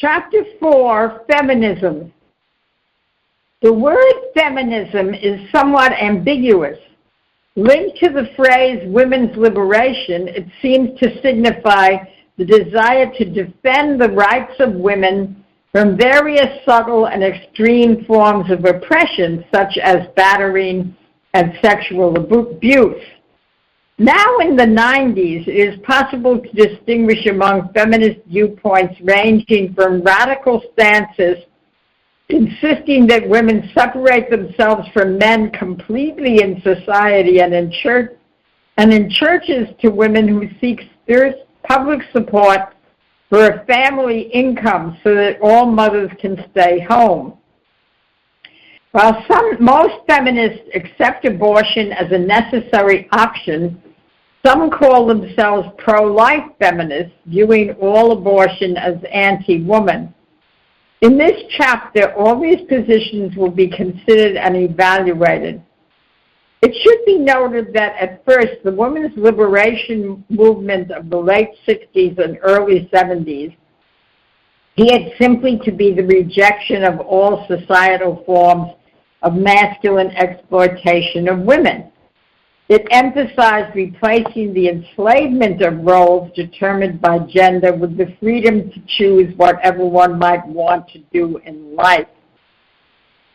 Chapter 4, Feminism. The word feminism is somewhat ambiguous. Linked to the phrase women's liberation, it seems to signify the desire to defend the rights of women from various subtle and extreme forms of oppression, such as battering and sexual abuse. Now in the 90s, it is possible to distinguish among feminist viewpoints ranging from radical stances insisting that women separate themselves from men completely in society and in churches to women who seek public support for a family income so that all mothers can stay home. While most feminists accept abortion as a necessary option, some call themselves pro-life feminists, viewing all abortion as anti-woman. In this chapter, all these positions will be considered and evaluated. It should be noted that at first, the women's liberation movement of the late 60s and early 70s appeared simply to be the rejection of all societal forms of masculine exploitation of women. It emphasized replacing the enslavement of roles determined by gender with the freedom to choose whatever one might want to do in life.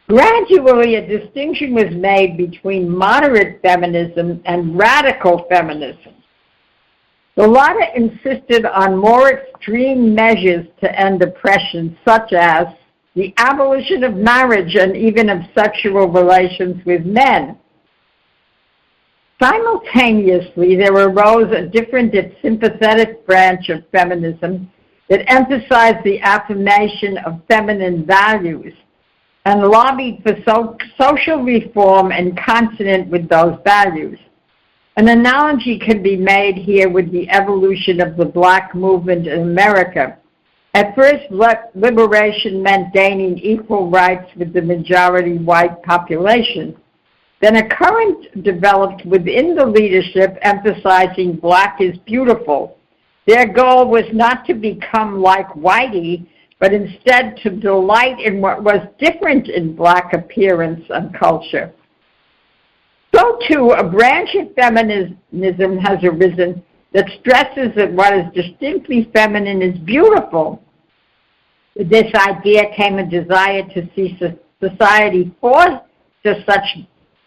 Gradually, a distinction was made between moderate feminism and radical feminism. The latter insisted on more extreme measures to end oppression, such as the abolition of marriage and even of sexual relations with men. Simultaneously, there arose a different yet sympathetic branch of feminism that emphasized the affirmation of feminine values and lobbied for social reform and consonant with those values. An analogy can be made here with the evolution of the Black movement in America. At first, liberation meant gaining equal rights with the majority white population. Then a current developed within the leadership emphasizing Black is beautiful. Their goal was not to become like Whitey, but instead to delight in what was different in Black appearance and culture. So too, a branch of feminism has arisen that stresses that what is distinctly feminine is beautiful. With this idea came a desire to see society forced to such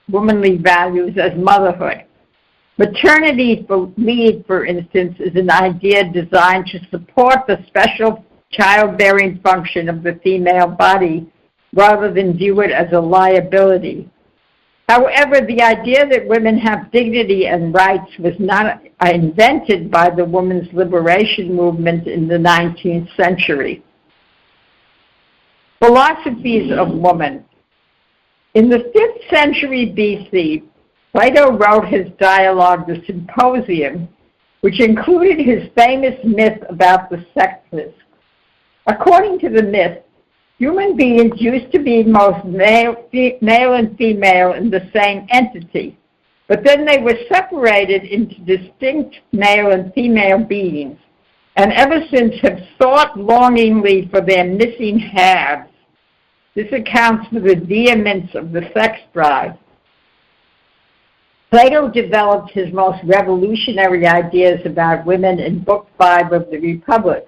womanly values as motherhood. Maternity leave, for instance, is an idea designed to support the special childbearing function of the female body rather than view it as a liability. However, the idea that women have dignity and rights was not invented by the women's liberation movement in the 19th century. Philosophies of woman. In the 5th century BC, Plato wrote his dialogue, The Symposium, which included his famous myth about the sexes. According to the myth, human beings used to be most male and female in the same entity, but then they were separated into distinct male and female beings, and ever since have sought longingly for their missing halves. This accounts for the vehemence of the sex drive. Plato developed his most revolutionary ideas about women in Book 5 of the Republic.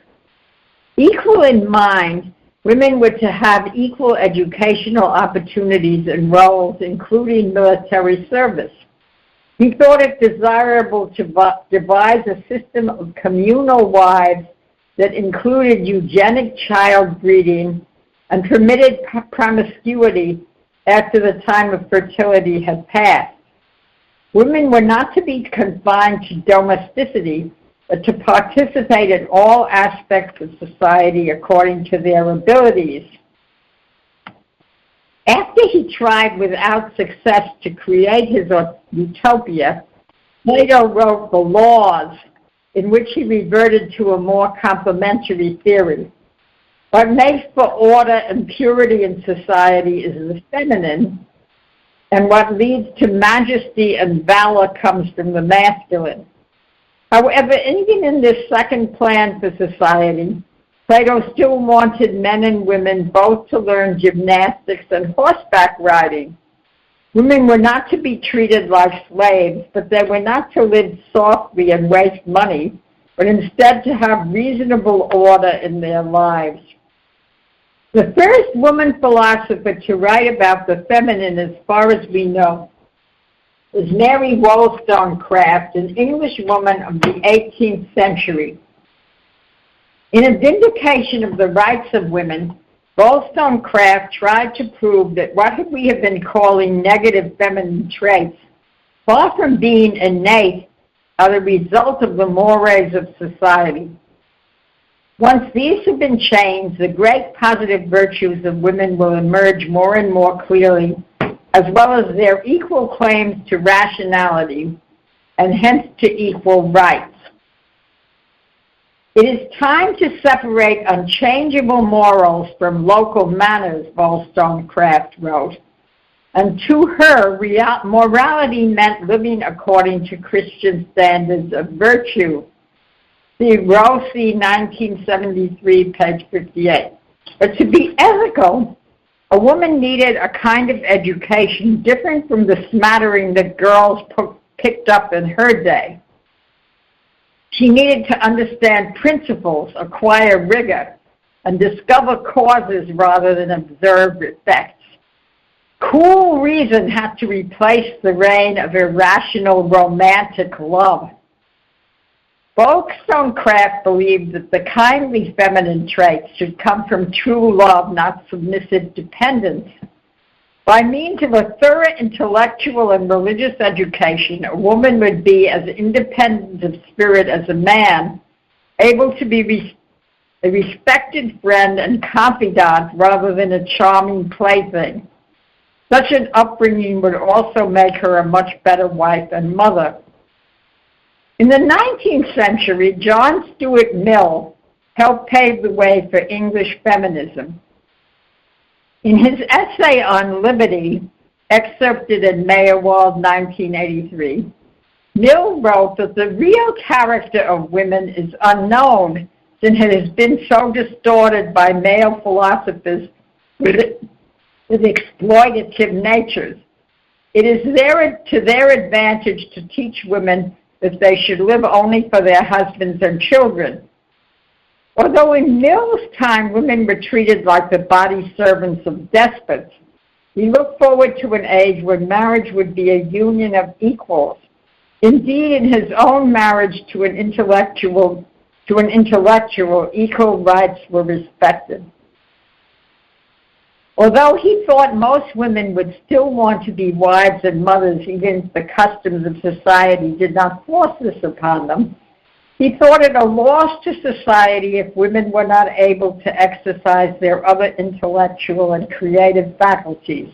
Equal in mind, women were to have equal educational opportunities and roles, including military service. He thought it desirable to devise a system of communal wives that included eugenic child breeding and permitted promiscuity after the time of fertility had passed. Women were not to be confined to domesticity, but to participate in all aspects of society according to their abilities. After he tried without success to create his utopia, Plato wrote The Laws, in which he reverted to a more complementary theory. What makes for order and purity in society is the feminine, and what leads to majesty and valor comes from the masculine. However, even in this second plan for society, Plato still wanted men and women both to learn gymnastics and horseback riding. Women were not to be treated like slaves, but they were not to live softly and waste money, but instead to have reasonable order in their lives. The first woman philosopher to write about the feminine, as far as we know, was Mary Wollstonecraft, an English woman of the 18th century. In a vindication of the rights of women, Wollstonecraft tried to prove that what we have been calling negative feminine traits, far from being innate, are the result of the mores of society. Once these have been changed, the great positive virtues of women will emerge more and more clearly, as well as their equal claims to rationality, and hence to equal rights. It is time to separate unchangeable morals from local manners, Wollstonecraft wrote. And to her, morality meant living according to Christian standards of virtue. See Rossi, 1973, page 58. But to be ethical, a woman needed a kind of education different from the smattering that girls picked up in her day. She needed to understand principles, acquire rigor, and discover causes rather than observe effects. Cool reason had to replace the reign of irrational romantic love. Wollstonecraft believed that the kindly feminine traits should come from true love, not submissive dependence. By means of a thorough intellectual and religious education, a woman would be as independent of spirit as a man, able to be a respected friend and confidant rather than a charming plaything. Such an upbringing would also make her a much better wife and mother. In the 19th century, John Stuart Mill helped pave the way for English feminism. In his essay on liberty, excerpted in Mayerwald, 1983, Mill wrote that the real character of women is unknown since it has been so distorted by male philosophers with exploitative natures. It is to their advantage to teach women that they should live only for their husbands and children. Although in Mill's time women were treated like the body servants of despots, he looked forward to an age when marriage would be a union of equals. Indeed, in his own marriage to an intellectual, equal rights were respected. Although he thought most women would still want to be wives and mothers, even if the customs of society did not force this upon them, he thought it a loss to society if women were not able to exercise their other intellectual and creative faculties.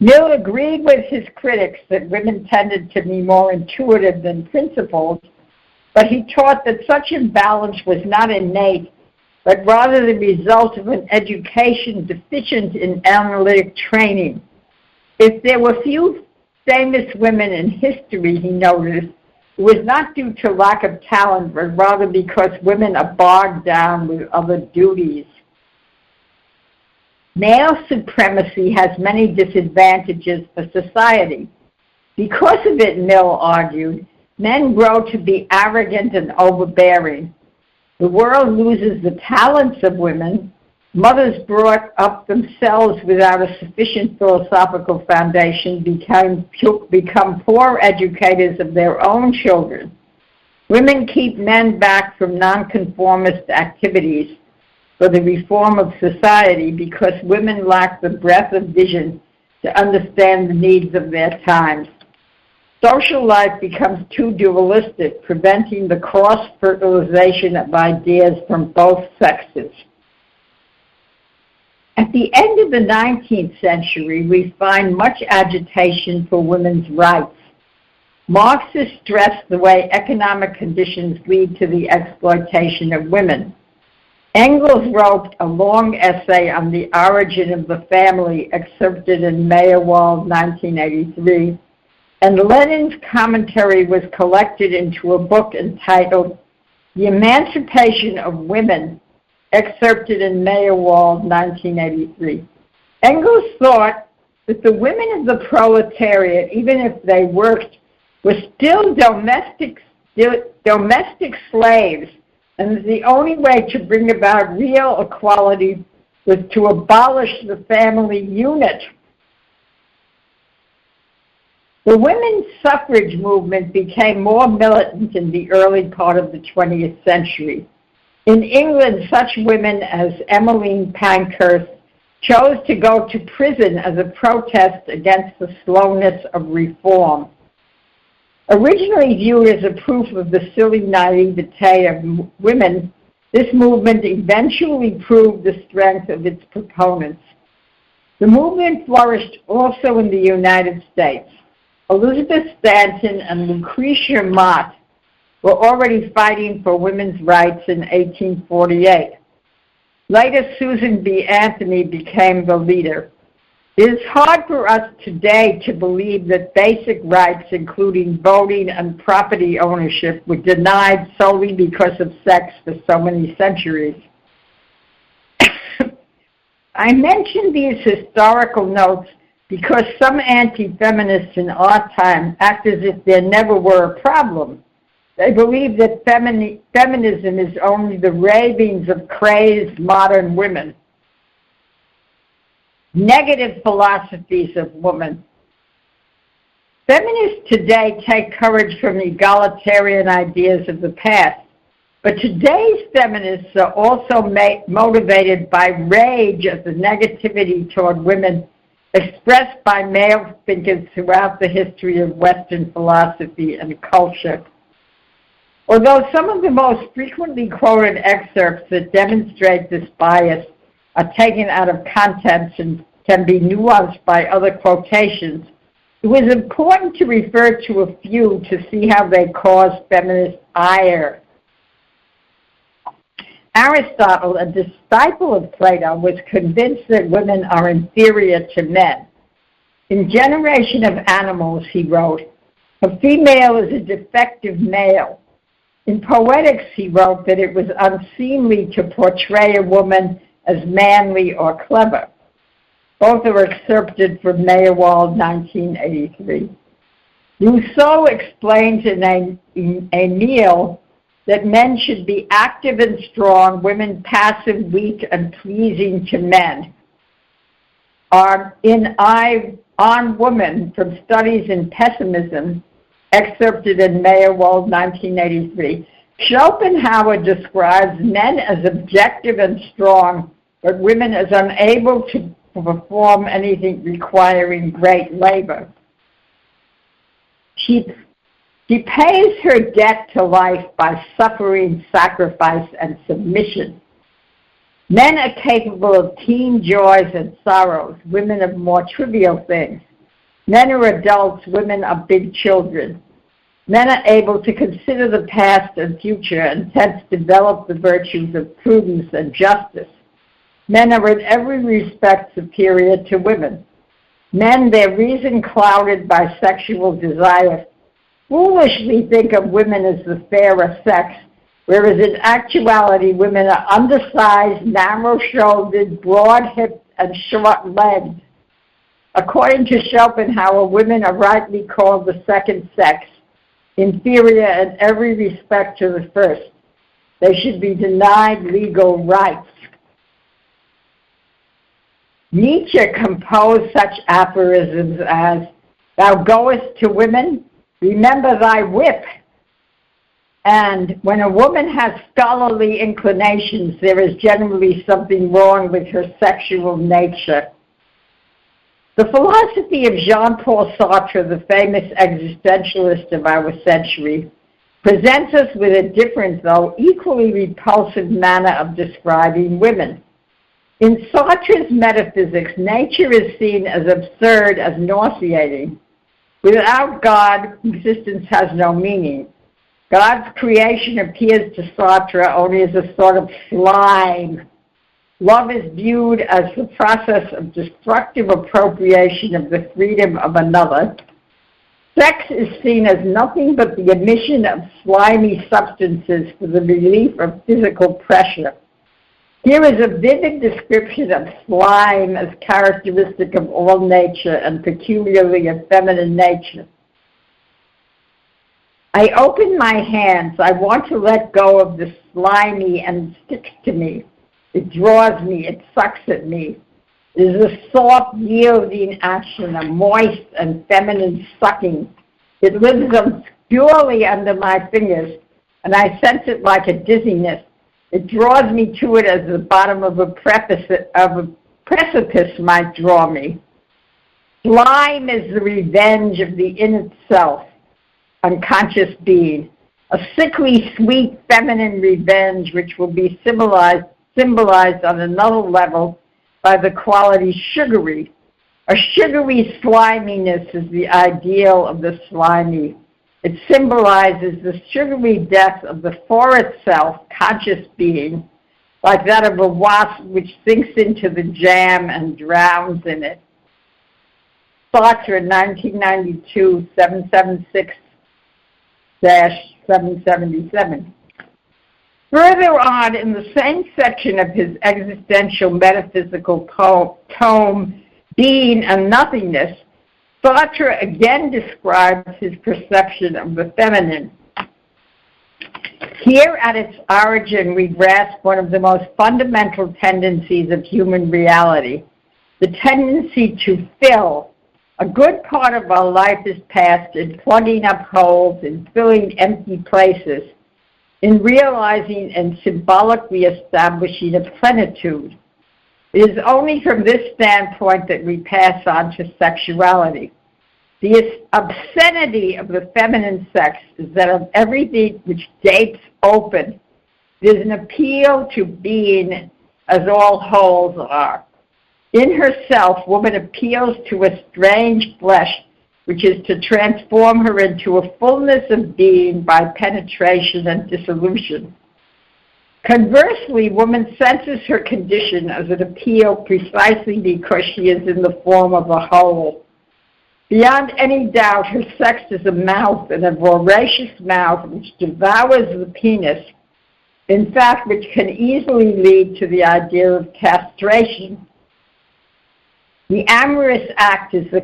Mill agreed with his critics that women tended to be more intuitive than principled, but he taught that such imbalance was not innate, but rather the result of an education deficient in analytic training. If there were few famous women in history, he noticed, it was not due to lack of talent, but rather because women are bogged down with other duties. Male supremacy has many disadvantages for society. Because of it, Mill argued, men grow to be arrogant and overbearing. The world loses the talents of women. Mothers brought up themselves without a sufficient philosophical foundation become poor educators of their own children. Women keep men back from nonconformist activities for the reform of society because women lack the breadth of vision to understand the needs of their times. Social life becomes too dualistic, preventing the cross-fertilization of ideas from both sexes. At the end of the 19th century, we find much agitation for women's rights. Marxists stressed the way economic conditions lead to the exploitation of women. Engels wrote a long essay on the origin of the family, excerpted in Mayerwald, 1983, and Lenin's commentary was collected into a book entitled The Emancipation of Women, excerpted in Mayerwald, 1983. Engels thought that the women of the proletariat, even if they worked, were still domestic slaves, and that the only way to bring about real equality was to abolish the family unit. The women's suffrage movement became more militant in the early part of the 20th century. In England, such women as Emmeline Pankhurst chose to go to prison as a protest against the slowness of reform. Originally viewed as a proof of the silly naivete of women, this movement eventually proved the strength of its proponents. The movement flourished also in the United States. Elizabeth Stanton and Lucretia Mott were already fighting for women's rights in 1848. Later, Susan B. Anthony became the leader. It is hard for us today to believe that basic rights, including voting and property ownership, were denied solely because of sex for so many centuries. I mention these historical notes because some anti-feminists in our time act as if there never were a problem. They believe that feminism is only the ravings of crazed modern women. Negative philosophies of women. Feminists today take courage from egalitarian ideas of the past, but today's feminists are also motivated by rage at the negativity toward women expressed by male thinkers throughout the history of Western philosophy and culture. Although some of the most frequently quoted excerpts that demonstrate this bias are taken out of context and can be nuanced by other quotations, it was important to refer to a few to see how they cause feminist ire. Aristotle, a disciple of Plato, was convinced that women are inferior to men. In Generation of Animals, he wrote, "A female is a defective male." In Poetics, he wrote that it was unseemly to portray a woman as manly or clever. Both are excerpted from Mayerwald, 1983. Rousseau explains in Emile that men should be active and strong, women passive, weak, and pleasing to men. On Woman, from Studies in Pessimism, excerpted in Mayerwald, 1983, Schopenhauer describes men as objective and strong, but women as unable to perform anything requiring great labor. She pays her debt to life by suffering, sacrifice, and submission. Men are capable of keen joys and sorrows, women of more trivial things. Men are adults, women are big children. Men are able to consider the past and future and hence develop the virtues of prudence and justice. Men are in every respect superior to women. Men, their reason clouded by sexual desire, foolishly think of women as the fairer sex, whereas in actuality women are undersized, narrow-shouldered, broad-hipped, and short-legged. According to Schopenhauer, women are rightly called the second sex, inferior in every respect to the first. They should be denied legal rights. Nietzsche composed such aphorisms as, "Thou goest to women, remember thy whip." And when a woman has scholarly inclinations, there is generally something wrong with her sexual nature. The philosophy of Jean-Paul Sartre, the famous existentialist of our century, presents us with a different, though equally repulsive manner of describing women. In Sartre's metaphysics, nature is seen as absurd, as nauseating. Without God, existence has no meaning. God's creation appears to Sartre only as a sort of slime. Love is viewed as the process of destructive appropriation of the freedom of another. Sex is seen as nothing but the emission of slimy substances for the relief of physical pressure. Here is a vivid description of slime as characteristic of all nature and peculiarly of feminine nature. I open my hands. I want to let go of the slimy and it sticks to me. It draws me. It sucks at me. It is a soft, yielding action, a moist and feminine sucking. It lives obscurely under my fingers, and I sense it like a dizziness. It draws me to it as the bottom of a precipice might draw me. Slime is the revenge of the in itself, unconscious being, a sickly, sweet, feminine revenge which will be symbolized on another level by the quality sugary. A sugary sliminess is the ideal of the slimy. It symbolizes the sugary death of the for itself conscious being, like that of a wasp which sinks into the jam and drowns in it. Sartre, 1992, 776-777. Further on, in the same section of his existential metaphysical tome, Being and Nothingness, Sartre again describes his perception of the feminine. Here at its origin, we grasp one of the most fundamental tendencies of human reality, the tendency to fill. A good part of our life is passed in plugging up holes, in filling empty places, in realizing and symbolically establishing a plenitude. It is only from this standpoint that we pass on to sexuality. The obscenity of the feminine sex is that of everything which gapes open, there's an appeal to being as all holes are. In herself, woman appeals to a strange flesh, which is to transform her into a fullness of being by penetration and dissolution. Conversely, woman senses her condition as an appeal precisely because she is in the form of a whole. Beyond any doubt, her sex is a mouth, and a voracious mouth which devours the penis, in fact, which can easily lead to the idea of castration. The amorous act is the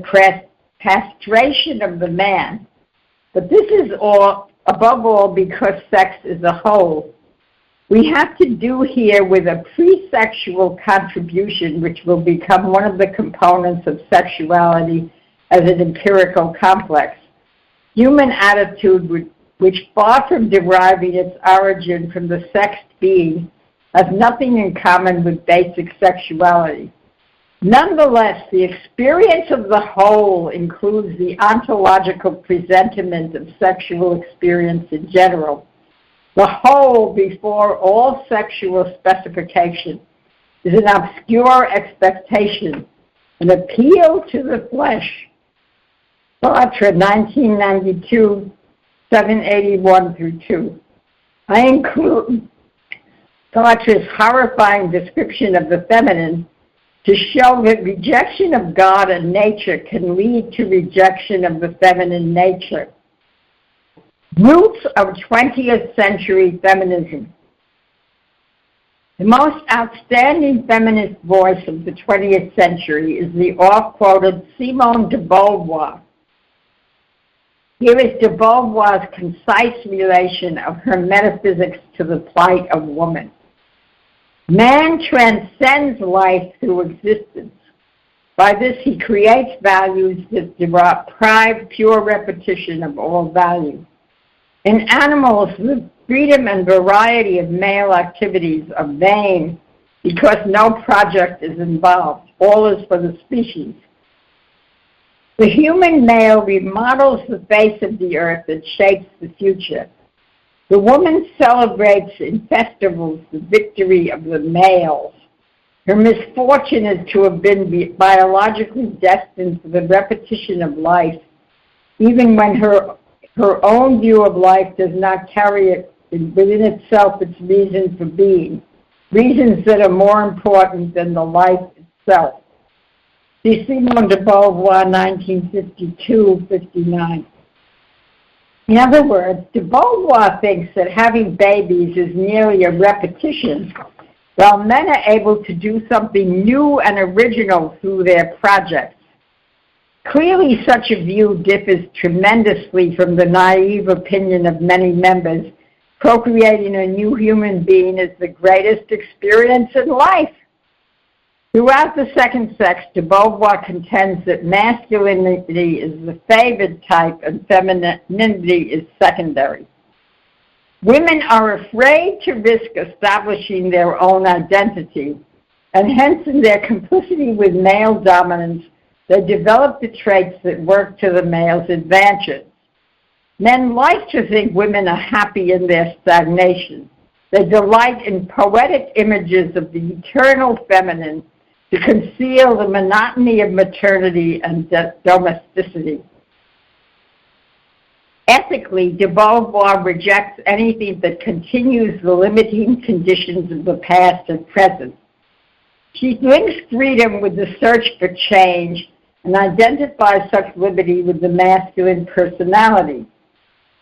castration of the man, but this is all, above all, because sex is a whole. We have to do here with a pre-sexual contribution, which will become one of the components of sexuality as an empirical complex. Human attitude, which far from deriving its origin from the sexed being, has nothing in common with basic sexuality. Nonetheless, the experience of the whole includes the ontological presentiment of sexual experience in general. The whole, before all sexual specification, is an obscure expectation, an appeal to the flesh. Sartre, 1992, 781-2. I include Sartre's horrifying description of the feminine to show that rejection of God and nature can lead to rejection of the feminine nature. Roots of 20th century feminism. The most outstanding feminist voice of the 20th century is the oft-quoted Simone de Beauvoir. Here is de Beauvoir's concise relation of her metaphysics to the plight of woman. Man transcends life through existence. By this, he creates values that deprive pure repetition of all value. In animals, the freedom and variety of male activities are vain because no project is involved. All is for the species. The human male remodels the face of the earth and shapes the future. The woman celebrates in festivals the victory of the males. Her misfortune is to have been biologically destined for the repetition of life, even when her own view of life does not carry it within itself its reason for being, reasons that are more important than the life itself. See Simone de Beauvoir, 1952-59. In other words, de Beauvoir thinks that having babies is merely a repetition, while men are able to do something new and original through their projects. Clearly, such a view differs tremendously from the naive opinion of many members. Procreating a new human being is the greatest experience in life. Throughout the second sex, de Beauvoir contends that masculinity is the favored type and femininity is secondary. Women are afraid to risk establishing their own identity, and hence in their complicity with male dominance, they develop the traits that work to the male's advantage. Men like to think women are happy in their stagnation. They delight in poetic images of the eternal feminine to conceal the monotony of maternity and domesticity. Ethically, de Beauvoir rejects anything that continues the limiting conditions of the past and present. She links freedom with the search for change and identifies such liberty with the masculine personality.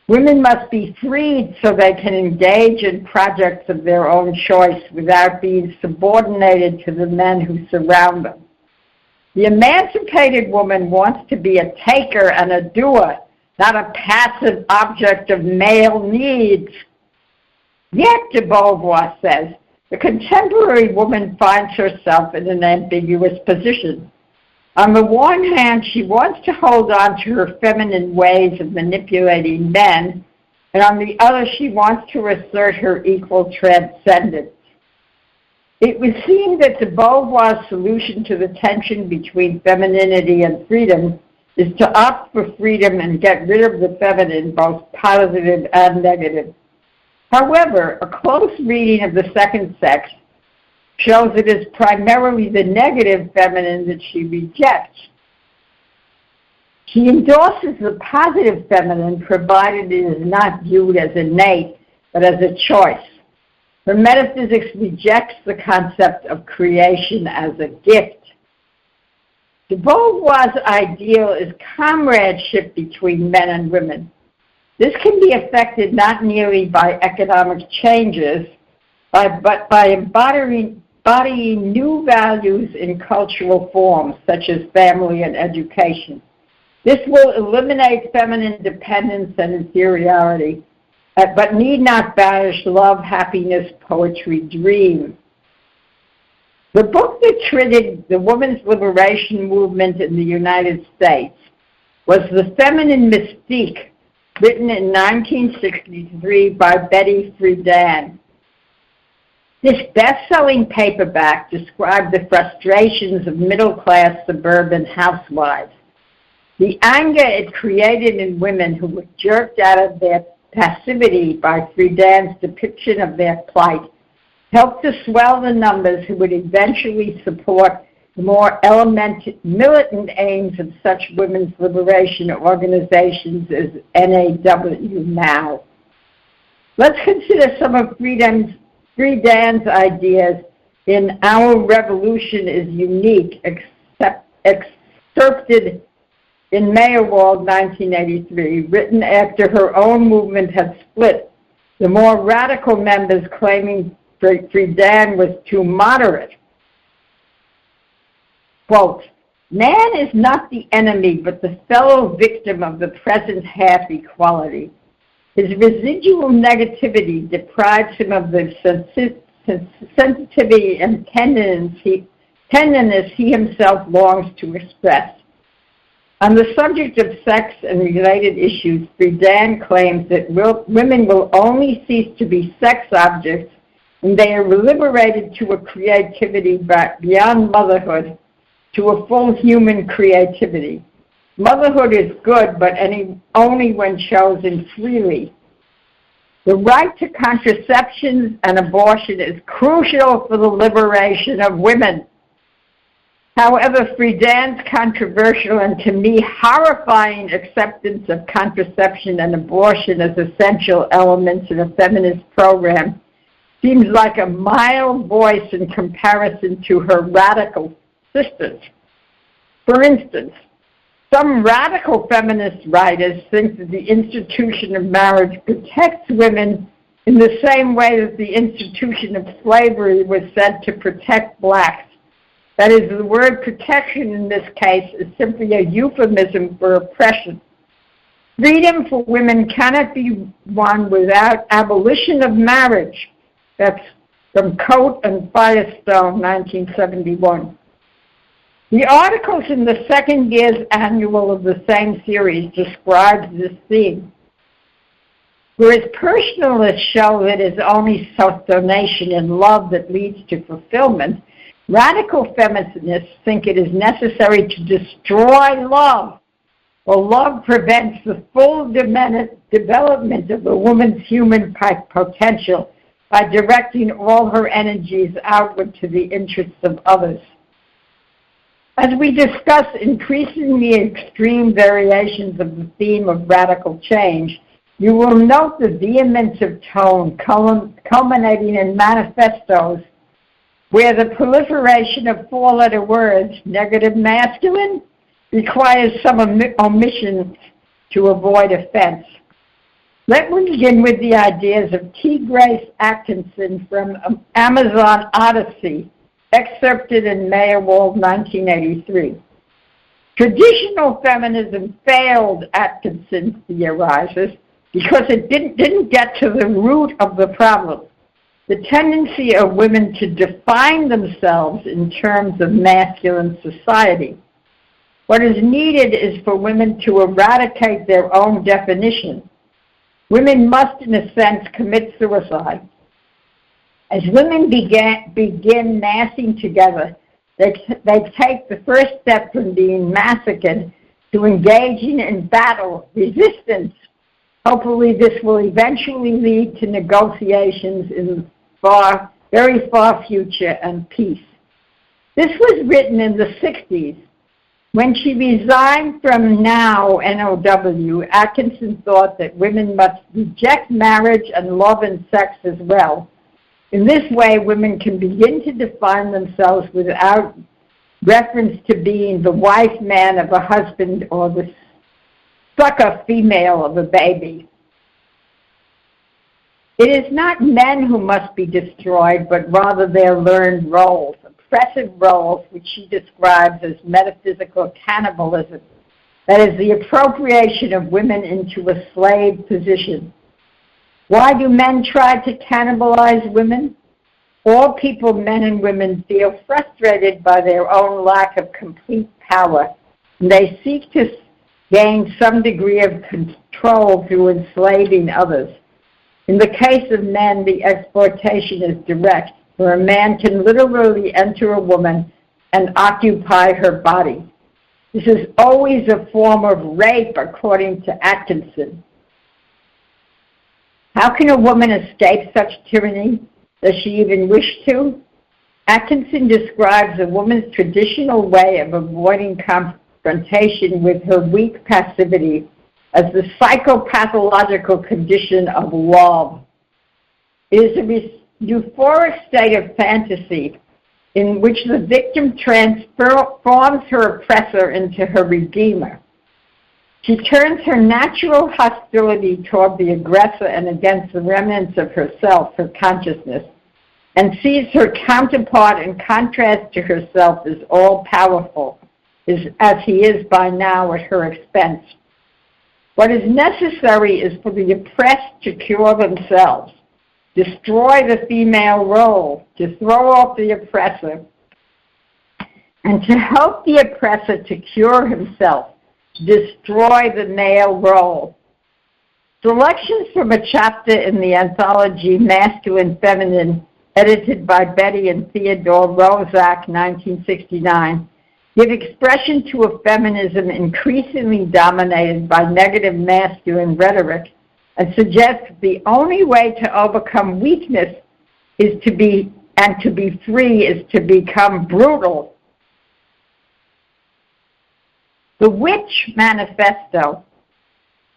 Women must be freed so they can engage in projects of their own choice without being subordinated to the men who surround them. The emancipated woman wants to be a taker and a doer, not a passive object of male needs. Yet, de Beauvoir says, the contemporary woman finds herself in an ambiguous position. On the one hand, she wants to hold on to her feminine ways of manipulating men, and on the other, she wants to assert her equal transcendence. It would seem that de Beauvoir's solution to the tension between femininity and freedom is to opt for freedom and get rid of the feminine, both positive and negative. However, a close reading of the second sex shows it is primarily the negative feminine that she rejects. She endorses the positive feminine, provided it is not viewed as innate, but as a choice. Her metaphysics rejects the concept of creation as a gift. De Beauvoir's ideal is comradeship between men and women. This can be affected not merely by economic changes, but by embodying new values in cultural forms, such as family and education. This will eliminate feminine dependence and inferiority, but need not banish love, happiness, poetry, dream. The book that triggered the women's liberation movement in the United States was The Feminine Mystique, written in 1963 by Betty Friedan. This best-selling paperback described the frustrations of middle-class suburban housewives. The anger it created in women who were jerked out of their passivity by Friedan's depiction of their plight helped to swell the numbers who would eventually support the more militant aims of such women's liberation organizations as NAW now. Let's consider some of Friedan's ideas in Our Revolution is Unique, excerpted in Mayerwald, 1983, written after her own movement had split, the more radical members claiming Friedan was too moderate. Quote, man is not the enemy, but the fellow victim of the present half-equality. His residual negativity deprives him of the sensitivity and tenderness he himself longs to express. On the subject of sex and related issues, Friedan claims that women will only cease to be sex objects when they are liberated to a creativity beyond motherhood, to a full human creativity. Motherhood is good, but only when chosen freely. The right to contraception and abortion is crucial for the liberation of women. However, Friedan's controversial and to me horrifying acceptance of contraception and abortion as essential elements in a feminist program seems like a mild voice in comparison to her radical sisters. For instance, some radical feminist writers think that the institution of marriage protects women in the same way that the institution of slavery was said to protect blacks. That is, the word protection in this case is simply a euphemism for oppression. Freedom for women cannot be won without abolition of marriage. That's from Coate and Firestone, 1971. The articles in the second year's annual of the same series describes this theme. Whereas personalists show that it's only self-donation and love that leads to fulfillment, radical feminists think it is necessary to destroy love, or love prevents the full development of a woman's human potential by directing all her energies outward to the interests of others. As we discuss increasingly extreme variations of the theme of radical change, you will note the vehemence of tone culminating in manifestos where the proliferation of four-letter words, negative masculine, requires some omissions to avoid offense. Let me begin with the ideas of T. Grace Atkinson from Amazon Odyssey, excerpted in Mayerwald, 1983. Traditional feminism failed, Atkinson theorizes, because it didn't get to the root of the problem, the tendency of women to define themselves in terms of masculine society. What is needed is for women to eradicate their own definition. Women must, in a sense, commit suicide. As women begin massing together, they take the first step from being massacred to engaging in battle, resistance. Hopefully this will eventually lead to negotiations in the very far future and peace. This was written in the 60s. When she resigned from NOW, N-O-W, Atkinson thought that women must reject marriage and love and sex as well. In this way, women can begin to define themselves without reference to being the wife man of a husband or the sucker female of a baby. It is not men who must be destroyed, but rather their learned roles, oppressive roles, which she describes as metaphysical cannibalism, that is, the appropriation of women into a slave position. Why do men try to cannibalize women? All people, men and women, feel frustrated by their own lack of complete power, and they seek to gain some degree of control through enslaving others. In the case of men, the exploitation is direct, where a man can literally enter a woman and occupy her body. This is always a form of rape, according to Atkinson. How can a woman escape such tyranny? Does she even wish to? Atkinson describes a woman's traditional way of avoiding confrontation with her weak passivity as the psychopathological condition of love. It is a euphoric state of fantasy in which the victim transforms her oppressor into her redeemer. She turns her natural hostility toward the aggressor and against the remnants of herself, her consciousness, and sees her counterpart in contrast to herself as all-powerful, as he is by now at her expense. What is necessary is for the oppressed to cure themselves, destroy the female role, to throw off the oppressor, and to help the oppressor to cure himself, destroy the male role. Selections from a chapter in the anthology Masculine Feminine, edited by Betty and Theodore Rozak, 1969, give expression to a feminism increasingly dominated by negative masculine rhetoric and suggest that the only way to overcome weakness is to be free is to become brutal. The Witch Manifesto.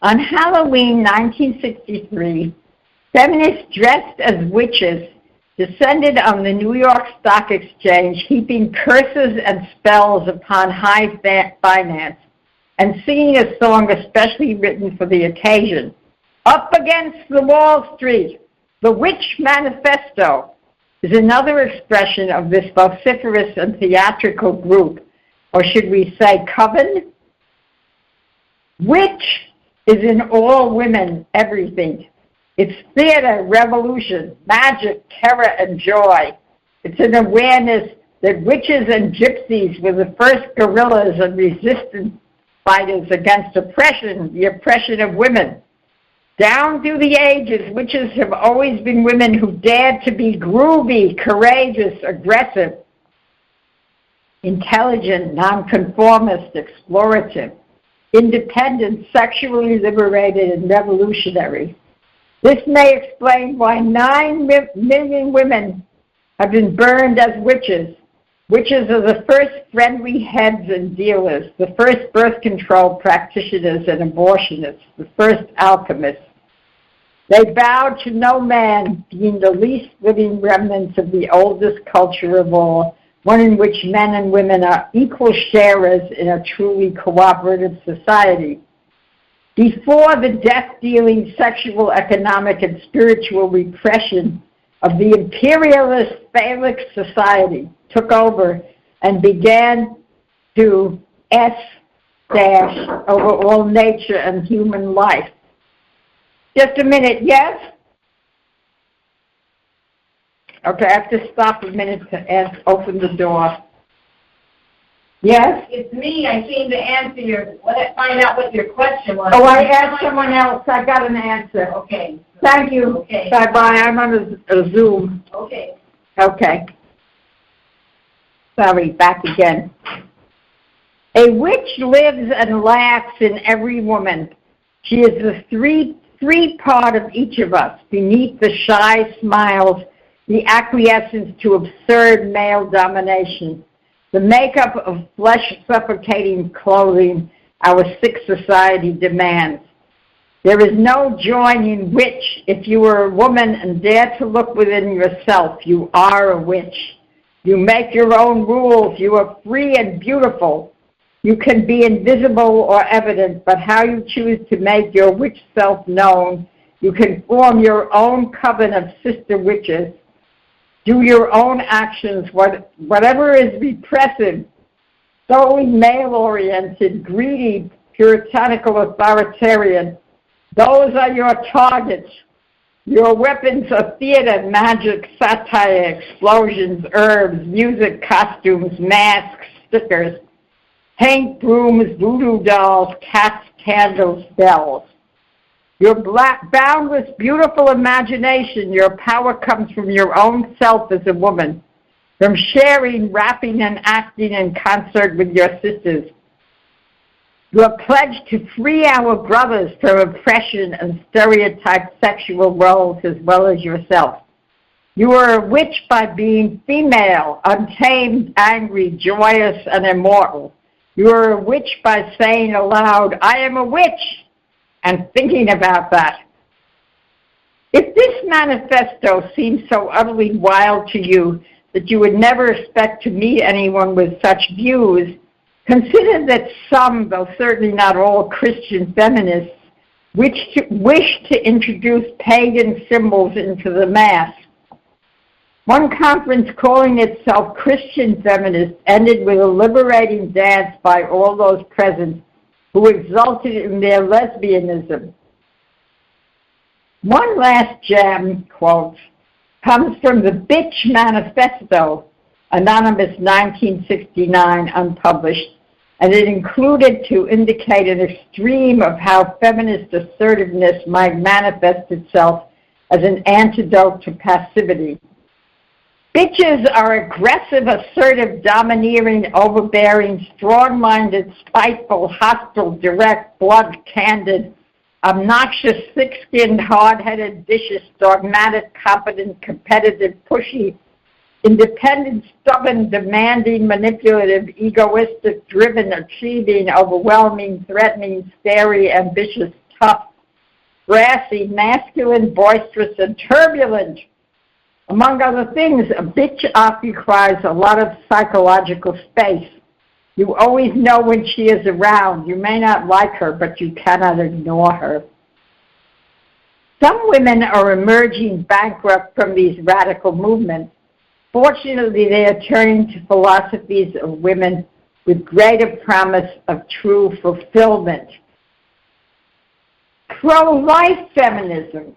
On Halloween 1963, feminists dressed as witches descended on the New York Stock Exchange, heaping curses and spells upon high finance and singing a song especially written for the occasion. Up against the Wall Street, The Witch Manifesto is another expression of this vociferous and theatrical group, or should we say coven? Witch is in all women everything. It's theater, revolution, magic, terror, and joy. It's an awareness that witches and gypsies were the first guerrillas and resistance fighters against oppression, the oppression of women. Down through the ages, witches have always been women who dared to be groovy, courageous, aggressive, intelligent, nonconformist, explorative, independent, sexually liberated, and revolutionary. This may explain why 9 million women have been burned as witches. Witches are the first friendly heads and dealers, the first birth control practitioners and abortionists, the first alchemists. They bowed to no man, being the least living remnants of the oldest culture of all, one in which men and women are equal sharers in a truly cooperative society. Before the death-dealing sexual, economic, and spiritual repression of the imperialist phallic society took over and began to over all nature and human life. Just a minute, yes? Okay, I have to stop a minute to open the door. Yes? It's me. I came to answer find out what your question was. Oh, I asked someone else. I got an answer. Okay. Thank you. Okay. Bye-bye. I'm on a Zoom. Okay. Okay. Sorry, back again. A witch lives and laughs in every woman. She is the three part of each of us, beneath the shy smiles, the acquiescence to absurd male domination, the makeup of flesh-suffocating clothing our sick society demands. There is no joining witch. If you are a woman and dare to look within yourself, you are a witch. You make your own rules. You are free and beautiful. You can be invisible or evident, but how you choose to make your witch self known, you can form your own coven of sister witches, do your own actions, whatever is repressive, solely male-oriented, greedy, puritanical, authoritarian. Those are your targets. Your weapons are theater, magic, satire, explosions, herbs, music, costumes, masks, stickers, paint, brooms, voodoo dolls, cats, candles, bells. Your boundless, beautiful imagination, your power comes from your own self as a woman, from sharing, rapping, and acting in concert with your sisters. You are pledged to free our brothers from oppression and stereotyped sexual roles as well as yourself. You are a witch by being female, untamed, angry, joyous, and immortal. You are a witch by saying aloud, I am a witch, and thinking about that. If this manifesto seems so utterly wild to you that you would never expect to meet anyone with such views, consider that some, though certainly not all, Christian feminists wish to introduce pagan symbols into the Mass. One conference calling itself Christian Feminist ended with a liberating dance by all those present who exulted in their lesbianism. One last gem, quote, comes from the Bitch Manifesto, anonymous 1969, unpublished, and it included to indicate an extreme of how feminist assertiveness might manifest itself as an antidote to passivity. Bitches are aggressive, assertive, domineering, overbearing, strong-minded, spiteful, hostile, direct, blunt, candid, obnoxious, thick-skinned, hard-headed, vicious, dogmatic, competent, competitive, pushy, independent, stubborn, demanding, manipulative, egoistic, driven, achieving, overwhelming, threatening, scary, ambitious, tough, brassy, masculine, boisterous, and turbulent. Among other things, a bitch occupies a lot of psychological space. You always know when she is around. You may not like her, but you cannot ignore her. Some women are emerging bankrupt from these radical movements. Fortunately, they are turning to philosophies of women with greater promise of true fulfillment. Pro-life feminism.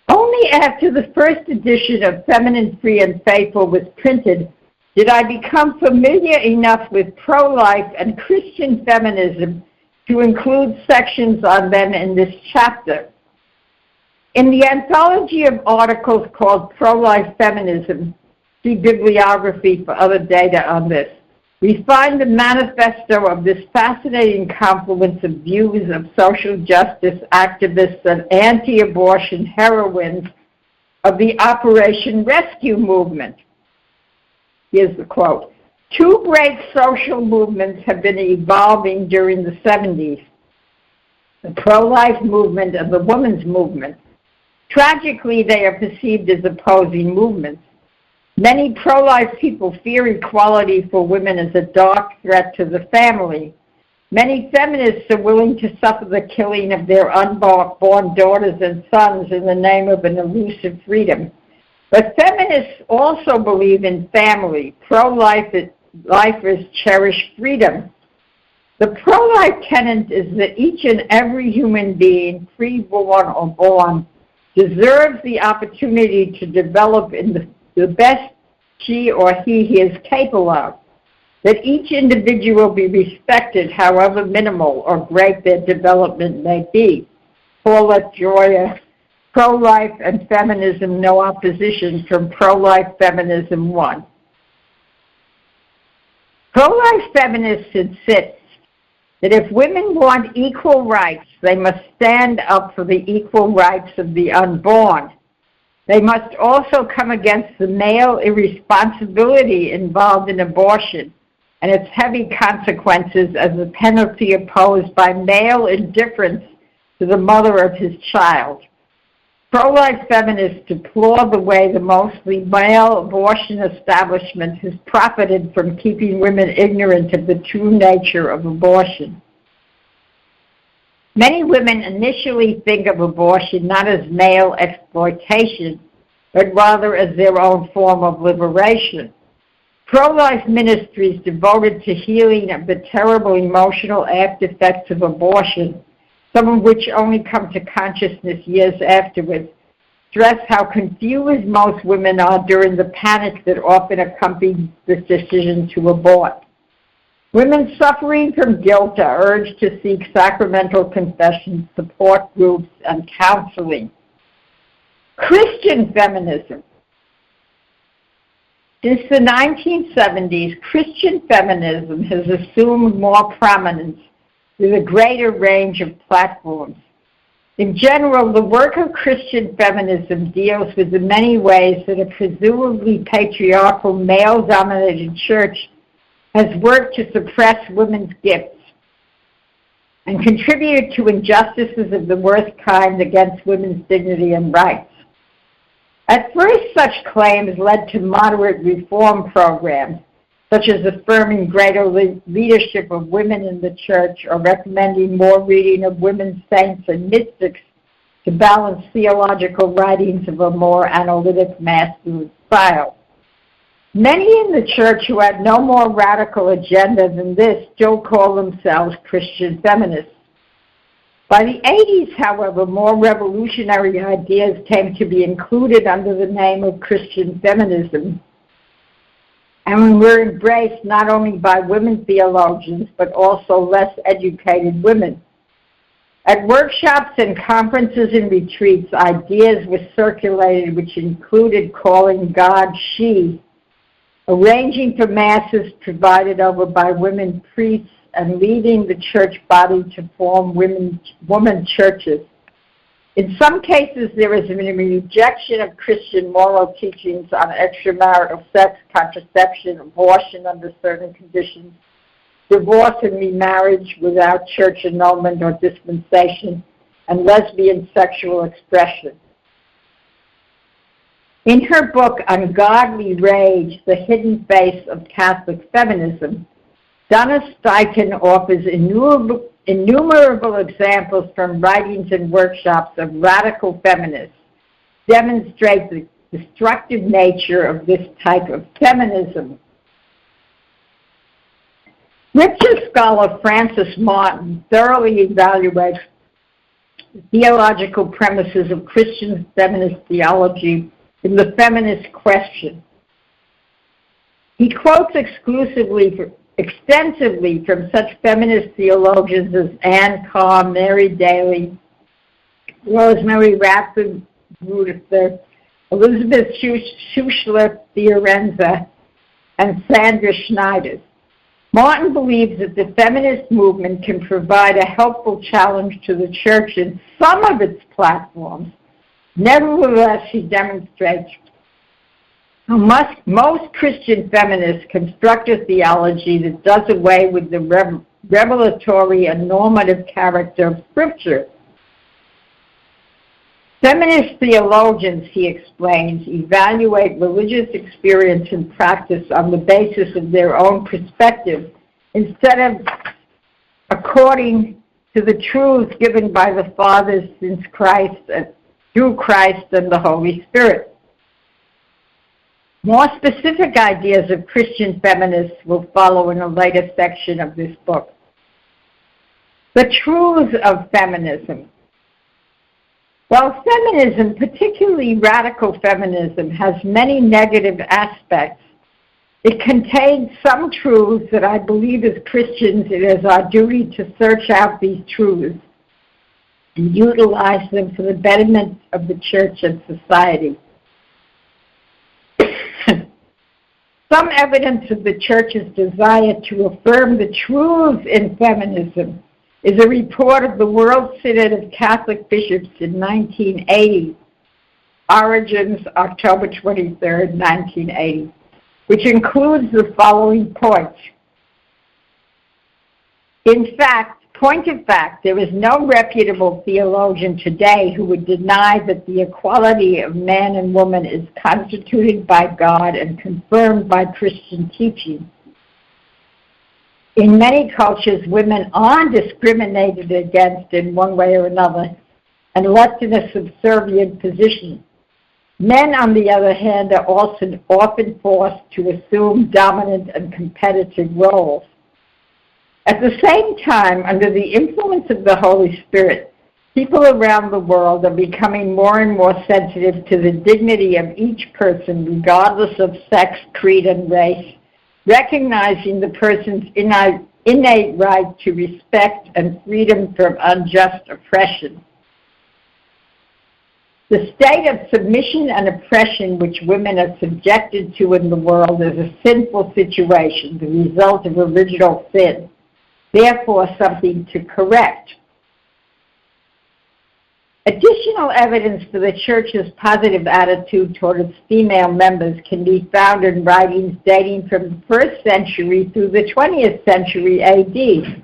Only after the first edition of Feminine, Free, and Faithful was printed did I become familiar enough with pro-life and Christian feminism to include sections on them in this chapter. In the anthology of articles called Pro-Life Feminism, see bibliography for other data on this, we find the manifesto of this fascinating confluence of views of social justice activists and anti-abortion heroines of the Operation Rescue movement. Here's the quote. Two great social movements have been evolving during the 70s, the pro-life movement and the women's movement. Tragically, they are perceived as opposing movements. Many pro-life people fear equality for women as a dark threat to the family. Many feminists are willing to suffer the killing of their unborn daughters and sons in the name of an elusive freedom. But feminists also believe in family. Pro-lifers cherish freedom. The pro-life tenet is that each and every human being, pre-born or born, deserves the opportunity to develop in the best she or he is capable of, that each individual be respected, however minimal or great their development may be. Paulette Joya, Pro-Life and Feminism, No Opposition, from Pro-Life Feminism 1. Pro-life feminists insist that if women want equal rights, they must stand up for the equal rights of the unborn. They must also come against the male irresponsibility involved in abortion and its heavy consequences as a penalty imposed by male indifference to the mother of his child. Pro-life feminists deplore the way the mostly male abortion establishment has profited from keeping women ignorant of the true nature of abortion. Many women initially think of abortion not as male exploitation, but rather as their own form of liberation. Pro-life ministries devoted to healing of the terrible emotional after effects of abortion, some of which only come to consciousness years afterwards, stress how confused most women are during the panic that often accompanies this decision to abort. Women suffering from guilt are urged to seek sacramental confession, support groups, and counseling. Christian feminism. Since the 1970s, Christian feminism has assumed more prominence with a greater range of platforms. In general, the work of Christian feminism deals with the many ways that a presumably patriarchal, male-dominated church has worked to suppress women's gifts and contributed to injustices of the worst kind against women's dignity and rights. At first, such claims led to moderate reform programs, such as affirming greater leadership of women in the church or recommending more reading of women's saints and mystics to balance theological writings of a more analytic, masculine style. Many in the church who had no more radical agenda than this still call themselves Christian feminists. By the 80s, however, more revolutionary ideas came to be included under the name of Christian feminism, and were embraced not only by women theologians, but also less educated women. At workshops and conferences and retreats, ideas were circulated which included calling God she, arranging for masses provided over by women priests, and leading the church body to form woman churches. In some cases, there has been a rejection of Christian moral teachings on extramarital sex, contraception, abortion under certain conditions, divorce and remarriage without church annulment or dispensation, and lesbian sexual expression. In her book, Ungodly Rage, The Hidden Face of Catholic Feminism, Donna Steichen offers innumerable examples from writings and workshops of radical feminists demonstrate the destructive nature of this type of feminism. Scripture scholar Francis Martin thoroughly evaluates the theological premises of Christian feminist theology in The Feminist Question. He quotes extensively from such feminist theologians as Anne Carr, Mary Daly, Rosemary Radford Rutherford, Elizabeth Schuschler Fiorenza, and Sandra Schneider. Martin believes that the feminist movement can provide a helpful challenge to the church in some of its platforms. Nevertheless, he demonstrates how most Christian feminists construct a theology that does away with the revelatory and normative character of Scripture. Feminist theologians, he explains, evaluate religious experience and practice on the basis of their own perspective instead of according to the truths given by the fathers through Christ and the Holy Spirit. More specific ideas of Christian feminists will follow in a later section of this book. The truths of feminism. While feminism, particularly radical feminism, has many negative aspects, it contains some truths that I believe as Christians it is our duty to search out these truths and utilize them for the betterment of the church and society. Some evidence of the church's desire to affirm the truths in feminism is a report of the World Synod of Catholic Bishops in 1980, Origins, October 23, 1980, which includes the following points. In fact, point of fact, there is no reputable theologian today who would deny that the equality of man and woman is constituted by God and confirmed by Christian teaching. In many cultures, women are discriminated against in one way or another and left in a subservient position. Men, on the other hand, are also often forced to assume dominant and competitive roles. At the same time, under the influence of the Holy Spirit, people around the world are becoming more and more sensitive to the dignity of each person, regardless of sex, creed, and race, recognizing the person's innate right to respect and freedom from unjust oppression. The state of submission and oppression which women are subjected to in the world is a sinful situation, the result of original sin, therefore something to correct. Additional evidence for the Church's positive attitude toward its female members can be found in writings dating from the 1st century through the 20th century AD.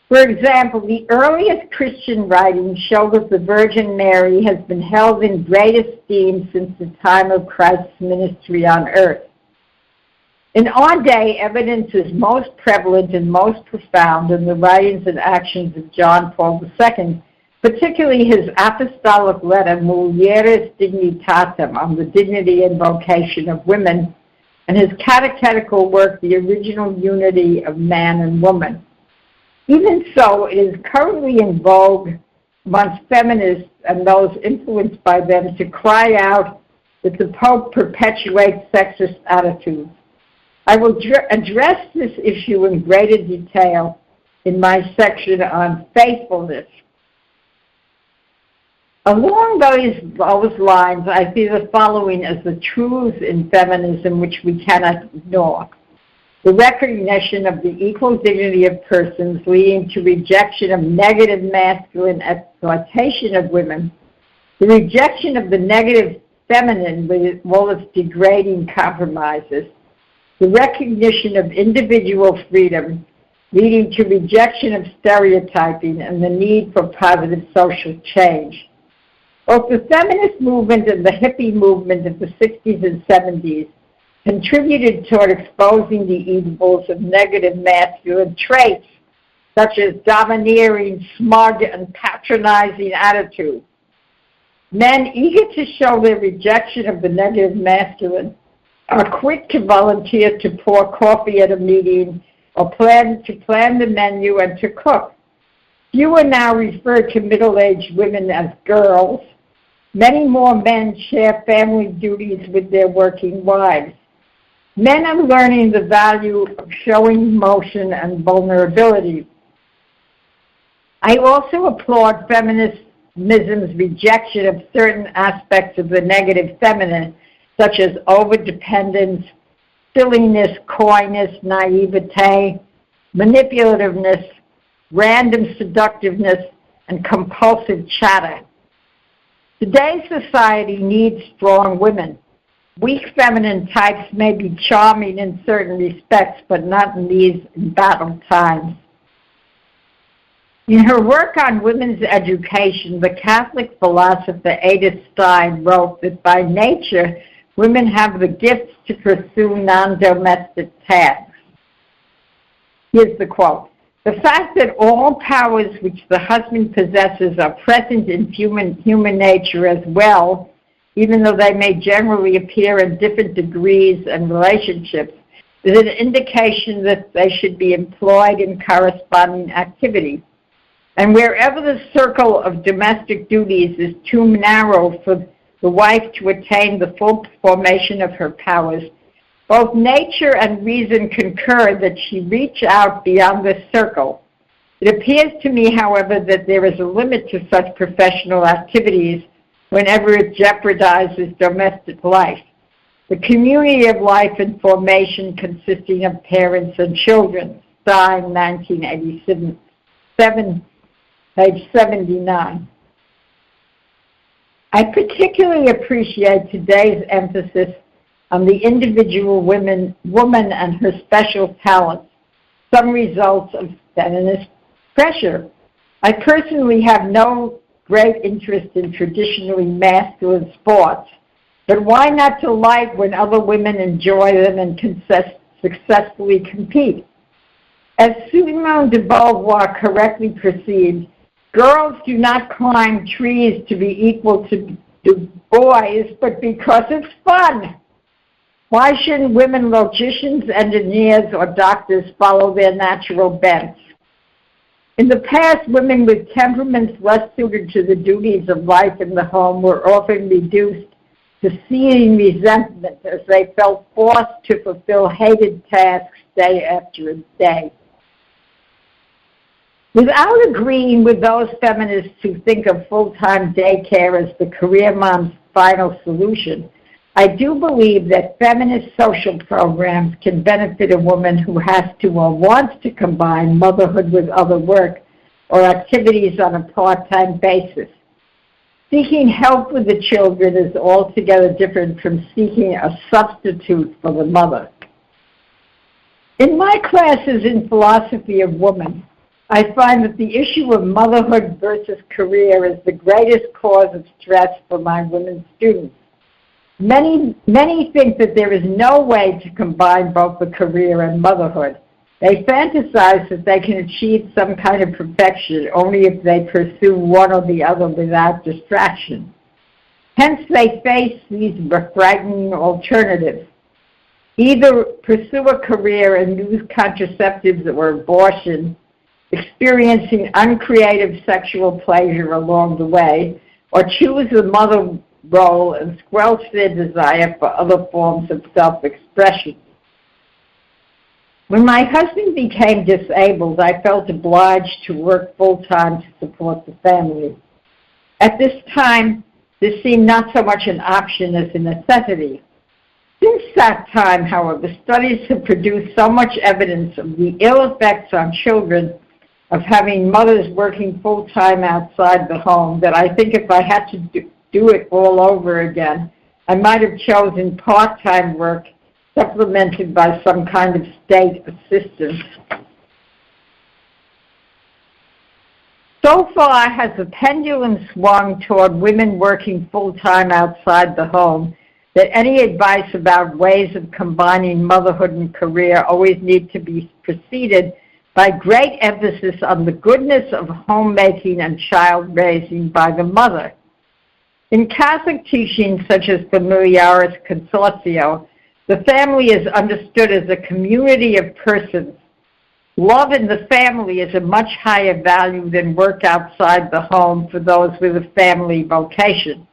For example, the earliest Christian writings show that the Virgin Mary has been held in great esteem since the time of Christ's ministry on earth. In our day, evidence is most prevalent and most profound in the writings and actions of John Paul II, particularly his apostolic letter, Mulieris Dignitatem, on the dignity and vocation of women, and his catechetical work, The Original Unity of Man and Woman. Even so, it is currently in vogue amongst feminists and those influenced by them to cry out that the Pope perpetuates sexist attitudes. I will address this issue in greater detail in my section on faithfulness. Along those lines, I see the following as the truths in feminism which we cannot ignore. The recognition of the equal dignity of persons leading to rejection of negative masculine exploitation of women, the rejection of the negative feminine with all its degrading compromises, the recognition of individual freedom leading to rejection of stereotyping and the need for positive social change. Both the feminist movement and the hippie movement of the 60s and 70s contributed toward exposing the evils of negative masculine traits such as domineering, smug, and patronizing attitudes. Men eager to show their rejection of the negative masculine are quick to volunteer to pour coffee at a meeting or plan the menu and to cook. Fewer now refer to middle-aged women as girls. Many more men share family duties with their working wives. Men are learning the value of showing emotion and vulnerability. I also applaud feminism's rejection of certain aspects of the negative feminine, such as overdependence, silliness, coyness, naivete, manipulativeness, random seductiveness, and compulsive chatter. Today's society needs strong women. Weak feminine types may be charming in certain respects, but not in these embattled times. In her work on women's education, the Catholic philosopher Edith Stein wrote that by nature, women have the gifts to pursue non-domestic tasks. Here's the quote. The fact that all powers which the husband possesses are present in human nature as well, even though they may generally appear in different degrees and relationships, is an indication that they should be employed in corresponding activity. And wherever the circle of domestic duties is too narrow for the wife to attain the full formation of her powers, both nature and reason concur that she reach out beyond this circle. It appears to me, however, that there is a limit to such professional activities whenever it jeopardizes domestic life, the community of life and formation consisting of parents and children. Stein, 1987, page 79. I particularly appreciate today's emphasis on the individual woman and her special talents, some results of feminist pressure. I personally have no great interest in traditionally masculine sports, but why not delight when other women enjoy them and successfully compete? As Simone de Beauvoir correctly perceived, girls do not climb trees to be equal to boys, but because it's fun. Why shouldn't women logicians, engineers, or doctors follow their natural bents? In the past, women with temperaments less suited to the duties of life in the home were often reduced to seething resentment as they felt forced to fulfill hated tasks day after day. Without agreeing with those feminists who think of full-time daycare as the career mom's final solution, I do believe that feminist social programs can benefit a woman who has to or wants to combine motherhood with other work or activities on a part-time basis. Seeking help with the children is altogether different from seeking a substitute for the mother. In my classes in philosophy of woman, I find that the issue of motherhood versus career is the greatest cause of stress for my women students. Many think that there is no way to combine both the career and motherhood. They fantasize that they can achieve some kind of perfection only if they pursue one or the other without distraction. Hence, they face these frightening alternatives. Either pursue a career and use contraceptives or abortion, experiencing uncreative sexual pleasure along the way, or choose the mother role and squelch their desire for other forms of self-expression. When my husband became disabled, I felt obliged to work full-time to support the family. At this time, this seemed not so much an option as a necessity. Since that time, however, studies have produced so much evidence of the ill effects on children of having mothers working full-time outside the home that I think if I had to do it all over again, I might have chosen part-time work supplemented by some kind of state assistance. So far has the pendulum swung toward women working full-time outside the home that any advice about ways of combining motherhood and career always need to be preceded by great emphasis on the goodness of homemaking and child-raising by the mother. In Catholic teachings such as Familiaris Consortio, the family is understood as a community of persons. Love in the family is a much higher value than work outside the home for those with a family vocation.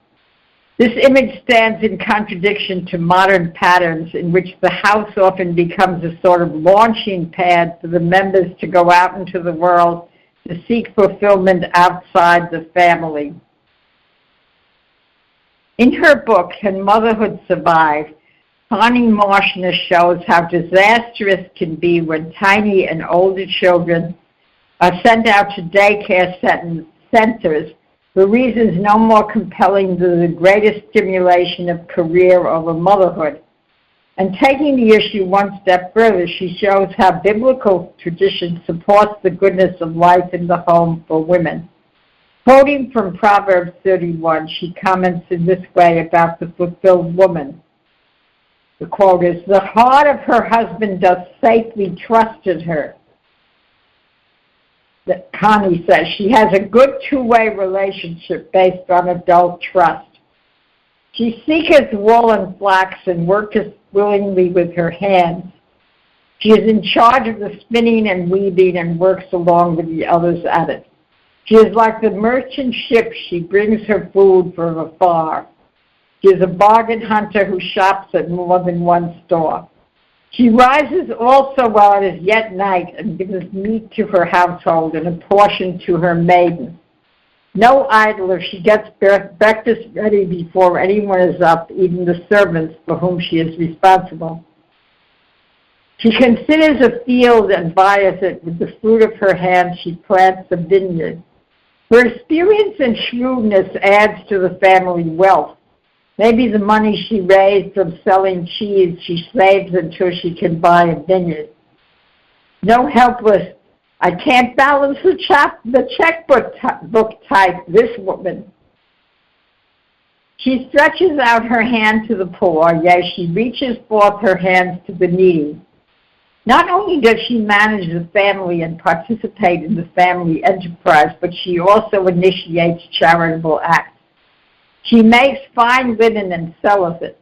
This image stands in contradiction to modern patterns in which the house often becomes a sort of launching pad for the members to go out into the world to seek fulfillment outside the family. In her book, Can Motherhood Survive?, Connie Marshner shows how disastrous it can be when tiny and older children are sent out to daycare centers for reasons no more compelling than the greatest stimulation of career over motherhood. And taking the issue one step further, she shows how biblical tradition supports the goodness of life in the home for women. Quoting from Proverbs 31, she comments in this way about the fulfilled woman. The quote is, "The heart of her husband doth safely trust in her." Connie says she has a good two-way relationship based on adult trust. She seeketh wool and flax and worketh willingly with her hands. She is in charge of the spinning and weaving and works along with the others at it. She is like the merchant ship. She brings her food from afar. She is a bargain hunter who shops at more than one store. She rises also while it is yet night and gives meat to her household and a portion to her maidens. No idler, she gets breakfast ready before anyone is up, even the servants for whom she is responsible. She considers a field and buys it. With the fruit of her hands she plants a vineyard. Her experience and shrewdness adds to the family wealth. Maybe the money she raised from selling cheese she saves until she can buy a vineyard. No helpless, I can't balance the checkbook type, this woman. She stretches out her hand to the poor, yea, she reaches forth her hands to the needy. Not only does she manage the family and participate in the family enterprise, but she also initiates charitable acts. She makes fine linen and sells it.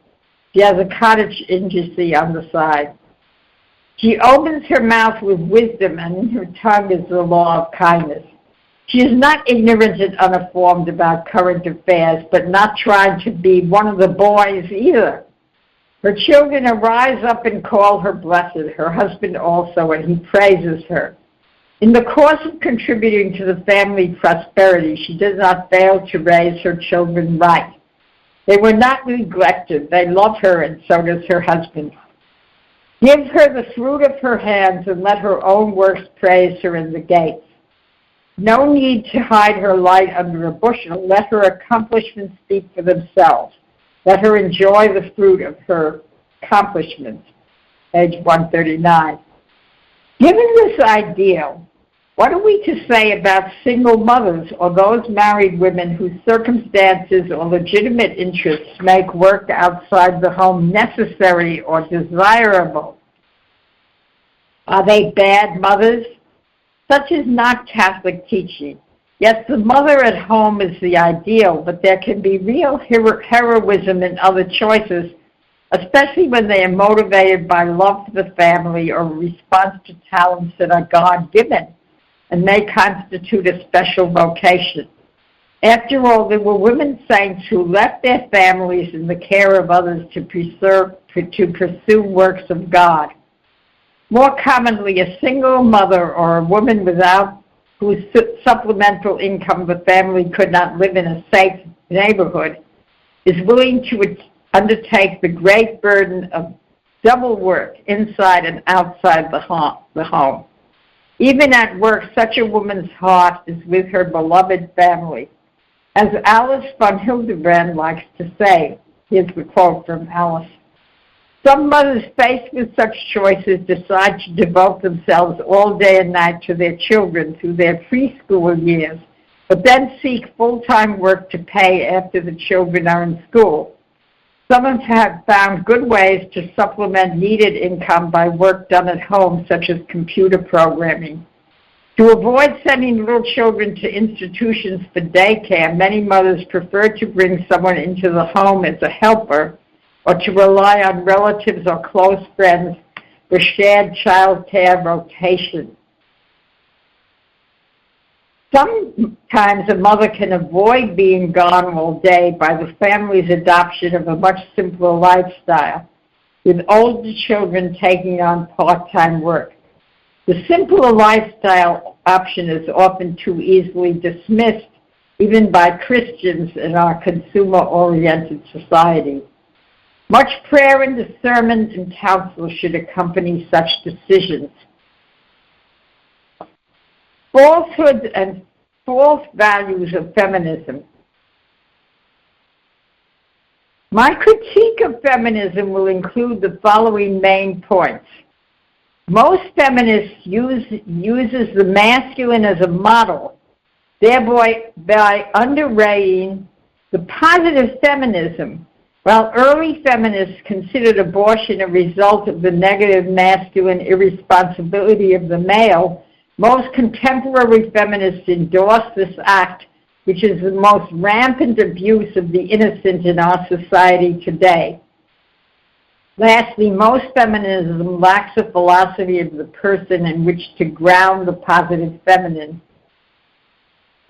She has a cottage industry on the side. She opens her mouth with wisdom, and in her tongue is the law of kindness. She is not ignorant and uninformed about current affairs, but not trying to be one of the boys either. Her children arise up and call her blessed, her husband also, and he praises her. In the course of contributing to the family prosperity, she does not fail to raise her children right. They were not neglected. They love her, and so does her husband. Give her the fruit of her hands, and let her own works praise her in the gates. No need to hide her light under a bushel. Let her accomplishments speak for themselves. Let her enjoy the fruit of her accomplishments. Page 139. Given this ideal, what are we to say about single mothers or those married women whose circumstances or legitimate interests make work outside the home necessary or desirable? Are they bad mothers? Such is not Catholic teaching. Yes, the mother at home is the ideal, but there can be real heroism in other choices, especially when they are motivated by love for the family or response to talents that are God-given and may constitute a special vocation. After all, there were women saints who left their families in the care of others to pursue works of God. More commonly, a single mother or a woman without whose supplemental income the family could not live in a safe neighborhood is willing to undertake the great burden of double work inside and outside the home. Even at work, such a woman's heart is with her beloved family. As Alice von Hildebrand likes to say, here's the quote from Alice, some mothers faced with such choices decide to devote themselves all day and night to their children through their preschool years, but then seek full-time work to pay after the children are in school. Some have found good ways to supplement needed income by work done at home, such as computer programming. To avoid sending little children to institutions for daycare, many mothers prefer to bring someone into the home as a helper or to rely on relatives or close friends for shared child care rotation. Sometimes a mother can avoid being gone all day by the family's adoption of a much simpler lifestyle, with older children taking on part-time work. The simpler lifestyle option is often too easily dismissed, even by Christians in our consumer-oriented society. Much prayer and discernment and counsel should accompany such decisions. Falsehoods and false values of feminism. My critique of feminism will include the following main points. Most feminists uses the masculine as a model, thereby underrating the positive feminism. While early feminists considered abortion a result of the negative masculine irresponsibility of the male, most contemporary feminists endorse this act, which is the most rampant abuse of the innocent in our society today. Lastly, most feminism lacks a philosophy of the person in which to ground the positive feminine.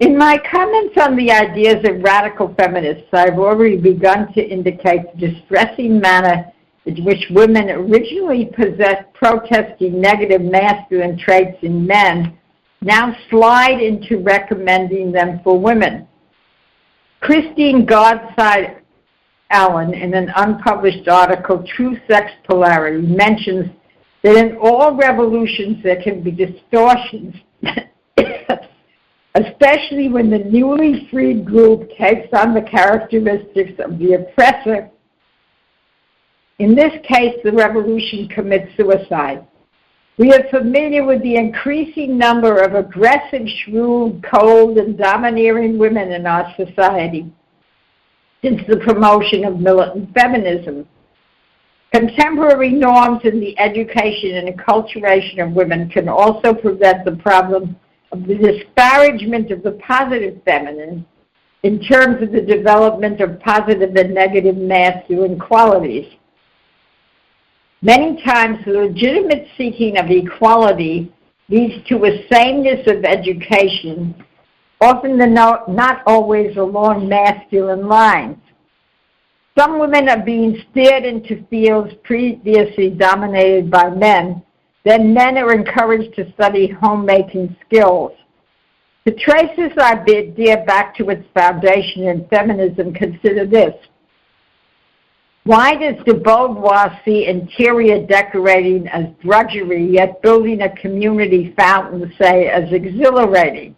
In my comments on the ideas of radical feminists, I've already begun to indicate the distressing manner in which women originally protesting negative masculine traits in men now slide into recommending them for women. Christine Godside Allen, in an unpublished article, True Sex Polarity, mentions that in all revolutions there can be distortions, especially when the newly freed group takes on the characteristics of the oppressor. In this case, the revolution commits suicide. We are familiar with the increasing number of aggressive, shrewd, cold, and domineering women in our society since the promotion of militant feminism. Contemporary norms in the education and acculturation of women can also prevent the problem of the disparagement of the positive feminine in terms of the development of positive and negative masculine qualities. Many times, the legitimate seeking of equality leads to a sameness of education, often not always along masculine lines. Some women are being steered into fields previously dominated by men. Then men are encouraged to study homemaking skills. To trace this idea back to its foundation in feminism, consider this. Why does de Beauvoir see interior decorating as drudgery, yet building a community fountain, say, as exhilarating?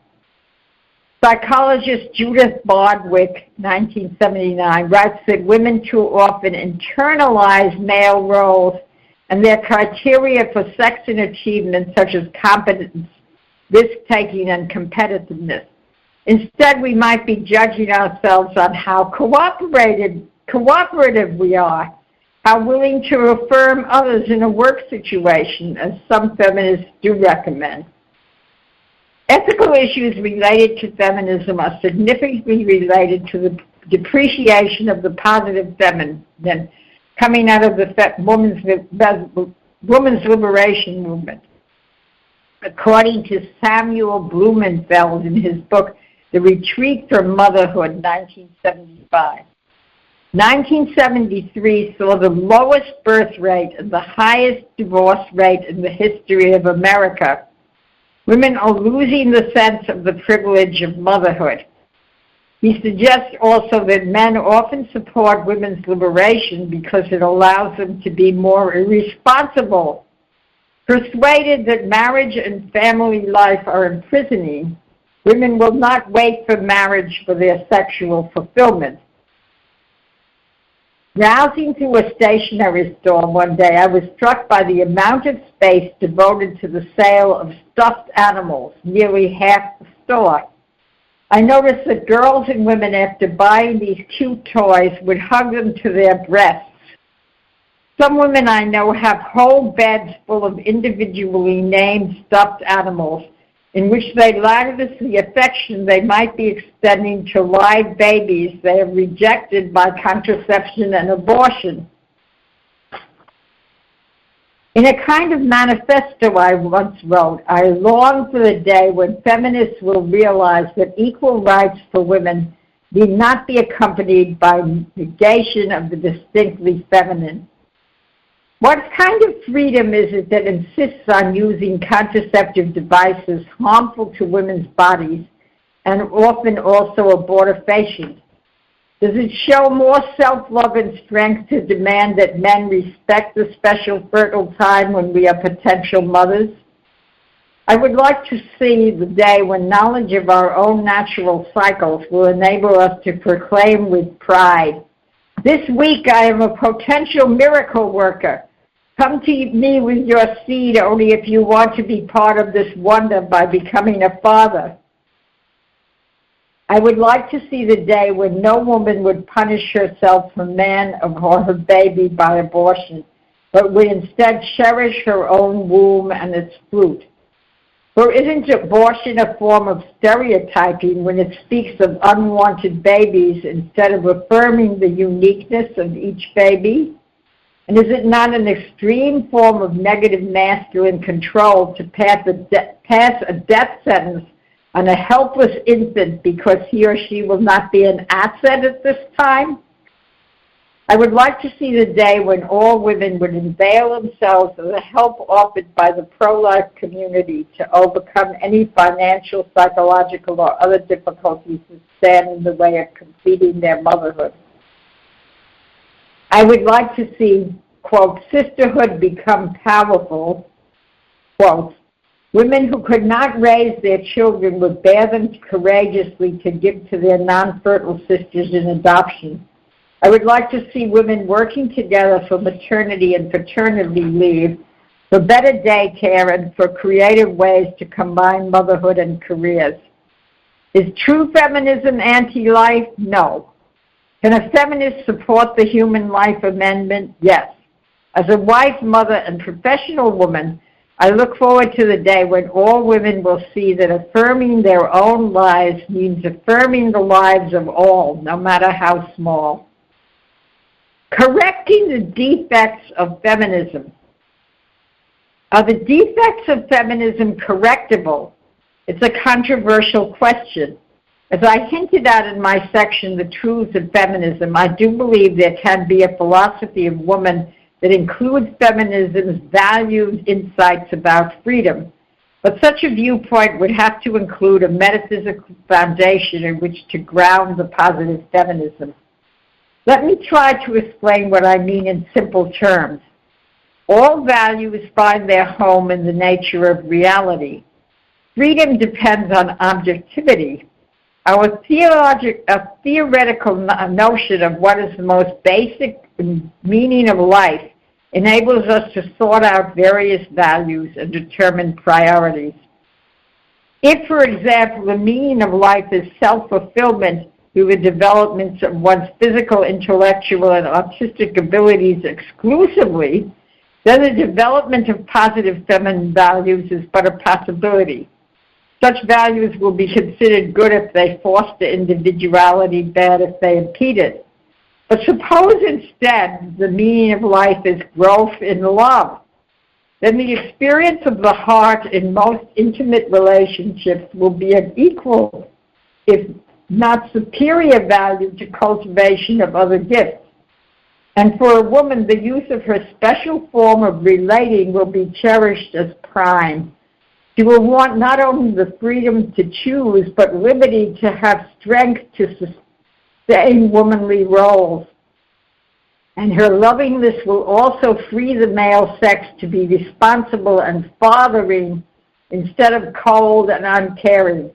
Psychologist Judith Bardwick, 1979, writes that women too often internalize male roles and their criteria for sex and achievement, such as competence, risk-taking, and competitiveness. Instead, we might be judging ourselves on how cooperative we are, how willing to affirm others in a work situation, as some feminists do recommend. Ethical issues related to feminism are significantly related to the depreciation of the positive feminine coming out of the women's liberation movement. According to Samuel Blumenfeld in his book, The Retreat from Motherhood, 1975. 1973 saw the lowest birth rate and the highest divorce rate in the history of America. Women are losing the sense of the privilege of motherhood. He suggests also that men often support women's liberation because it allows them to be more irresponsible. Persuaded that marriage and family life are imprisoning, women will not wait for marriage for their sexual fulfillment. Browsing through a stationery store one day, I was struck by the amount of space devoted to the sale of stuffed animals, nearly half the store. I noticed that girls and women, after buying these cute toys, would hug them to their breasts. Some women I know have whole beds full of individually named stuffed animals in which they lavish the affection they might be extending to live babies they have rejected by contraception and abortion. In a kind of manifesto I once wrote, I long for the day when feminists will realize that equal rights for women need not be accompanied by negation of the distinctly feminine. What kind of freedom is it that insists on using contraceptive devices harmful to women's bodies and often also abortifacient? Does it show more self-love and strength to demand that men respect the special fertile time when we are potential mothers? I would like to see the day when knowledge of our own natural cycles will enable us to proclaim with pride, "This week I am a potential miracle worker. Come to me with your seed only if you want to be part of this wonder by becoming a father." I would like to see the day when no woman would punish herself for man or her baby by abortion, but would instead cherish her own womb and its fruit. For isn't abortion a form of stereotyping when it speaks of unwanted babies instead of affirming the uniqueness of each baby? And is it not an extreme form of negative masculine control to pass a death sentence on a helpless infant because he or she will not be an asset at this time? I would like to see the day when all women would avail themselves of the help offered by the pro-life community to overcome any financial, psychological, or other difficulties that stand in the way of completing their motherhood. I would like to see, quote, sisterhood become powerful, quote, women who could not raise their children would bear them courageously to give to their non-fertile sisters in adoption. I would like to see women working together for maternity and paternity leave, for better daycare, and for creative ways to combine motherhood and careers. Is true feminism anti-life? No. Can a feminist support the Human Life Amendment? Yes. As a wife, mother, and professional woman, I look forward to the day when all women will see that affirming their own lives means affirming the lives of all, no matter how small. Correcting the defects of feminism. Are the defects of feminism correctable? It's a controversial question. As I hinted at in my section, The Truths of Feminism, I do believe there can be a philosophy of woman that includes feminism's valued insights about freedom. But such a viewpoint would have to include a metaphysical foundation in which to ground the positive feminism. Let me try to explain what I mean in simple terms. All values find their home in the nature of reality. Freedom depends on objectivity. Our theoretical notion of what is the most basic meaning of life enables us to sort out various values and determine priorities. If, for example, the meaning of life is self-fulfillment through the development of one's physical, intellectual, and artistic abilities exclusively, then the development of positive feminine values is but a possibility. Such values will be considered good if they foster individuality, bad if they impede it. But suppose instead the meaning of life is growth in love. Then the experience of the heart in most intimate relationships will be an equal, if not superior value to cultivation of other gifts. And for a woman, the use of her special form of relating will be cherished as prime. She will want not only the freedom to choose, but liberty to have strength to sustain womanly roles. And her lovingness will also free the male sex to be responsible and fathering instead of cold and uncaring.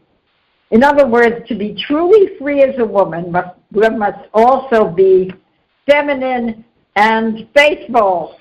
In other words, to be truly free as a woman, one must also be feminine and faithful.